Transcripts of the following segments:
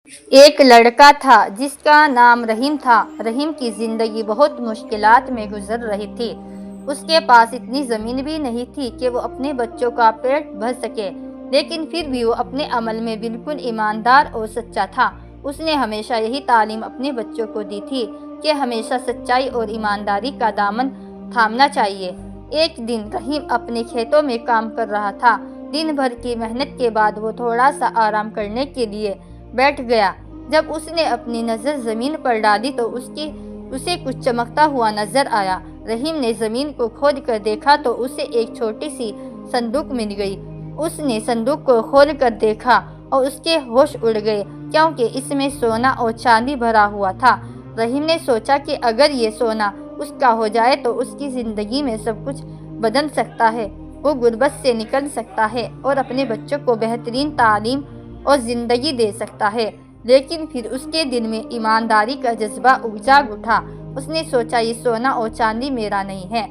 ایک لڑکا تھا جس کا نام رحیم تھا۔ رحیم کی زندگی بہت مشکلات میں گزر رہی تھی۔ اس کے پاس اتنی زمین بھی نہیں تھی کہ وہ اپنے بچوں کا پیٹ بھر سکے، لیکن پھر بھی وہ اپنے عمل میں بالکل ایماندار اور سچا تھا۔ اس نے ہمیشہ یہی تعلیم اپنے بچوں کو دی تھی کہ ہمیشہ سچائی اور ایمانداری کا دامن تھامنا چاہیے۔ ایک دن رحیم اپنے کھیتوں میں کام کر رہا تھا۔ دن بھر کی محنت کے بعد وہ تھوڑا سا آرام کرنے کے لیے بیٹھ گیا۔ جب اس نے اپنی نظر زمین پر ڈالی تو اسے کچھ چمکتا ہوا نظر آیا۔ رحیم نے زمین کو کھود کر دیکھا تو اسے ایک چھوٹی سی صندوق مل گئی۔ اس نے صندوق کو کھول کر دیکھا اور اس کے ہوش اڑ گئے، کیونکہ اس میں سونا اور چاندی بھرا ہوا تھا۔ رحیم نے سوچا کہ اگر یہ سونا اس کا ہو جائے تو اس کی زندگی میں سب کچھ بدل سکتا ہے۔ وہ غربت سے نکل سکتا ہے اور اپنے بچوں کو بہترین تعلیم اور زندگی دے سکتا ہے۔ لیکن پھر اس کے دل میں ایمانداری کا جذبہ جاگ اٹھا۔ اس نے سوچا، یہ سونا اور چاندی میرا نہیں ہے،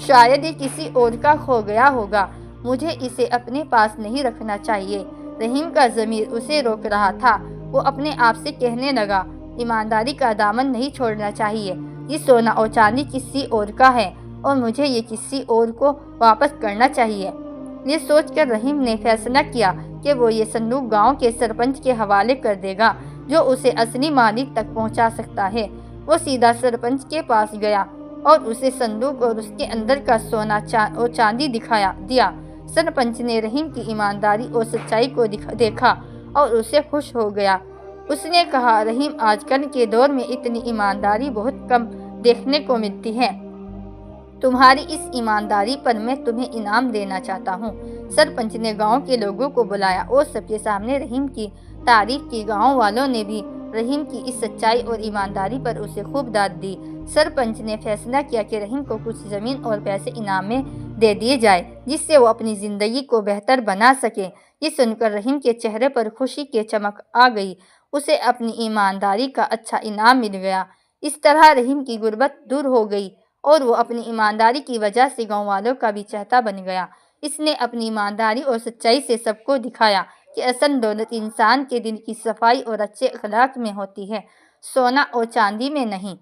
شاید یہ کسی اور کا کھو گیا ہوگا۔ مجھے اسے اپنے پاس نہیں رکھنا چاہیے۔ رحیم کا ضمیر اسے روک رہا تھا۔ وہ اپنے آپ سے کہنے لگا، ایمانداری کا دامن نہیں چھوڑنا چاہیے۔ یہ سونا اور چاندی کسی اور کا ہے اور مجھے یہ کسی اور کو واپس کرنا چاہیے۔ یہ سوچ کر رحیم نے فیصلہ کیا کہ وہ یہ صندوق گاؤں کے سرپنچ کے حوالے کر دے گا، جو اسے اصلی مالک تک پہنچا سکتا ہے۔ وہ سیدھا سرپنچ کے پاس گیا اور اسے صندوق اور اس کے اندر کا سونا اور چاندی دکھا دیا۔ سرپنچ نے رحیم کی ایمانداری اور سچائی کو دیکھا اور اسے خوش ہو گیا۔ اس نے کہا، رحیم، آج کل کے دور میں اتنی ایمانداری بہت کم دیکھنے کو ملتی ہے۔ تمہاری اس ایمانداری پر میں تمہیں انعام دینا چاہتا ہوں۔ سرپنچ نے گاؤں کے لوگوں کو بلایا اور سب کے سامنے رحیم کی تعریف کی۔ گاؤں والوں نے بھی رحیم کی اس سچائی اور ایمانداری پر اسے خوب داد دی۔ سرپنچ نے فیصلہ کیا کہ رحیم کو کچھ زمین اور پیسے انعام میں دے دیے جائیں، جس سے وہ اپنی زندگی کو بہتر بنا سکے۔ یہ سن کر رحیم کے چہرے پر خوشی کی چمک آ گئی۔ اسے اپنی ایمانداری کا اچھا انعام مل گیا۔ اس طرح رحیم کی غربت دور ہو گئی اور وہ اپنی ایمانداری کی وجہ سے گاؤں والوں کا بھی چہیتا بن گیا۔ اس نے اپنی ایمانداری اور سچائی سے سب کو دکھایا کہ اصل دولت انسان کے دل کی صفائی اور اچھے اخلاق میں ہوتی ہے، سونا اور چاندی میں نہیں۔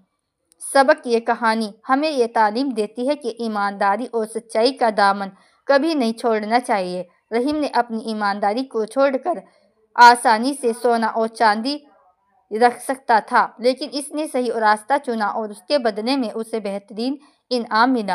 سبق: یہ کہانی ہمیں یہ تعلیم دیتی ہے کہ ایمانداری اور سچائی کا دامن کبھی نہیں چھوڑنا چاہیے۔ رحیم نے اپنی ایمانداری کو چھوڑ کر آسانی سے سونا اور چاندی رکھ سکتا تھا، لیکن اس نے صحیح راستہ چنا اور اس کے بدلے میں اسے بہترین انعام ملا۔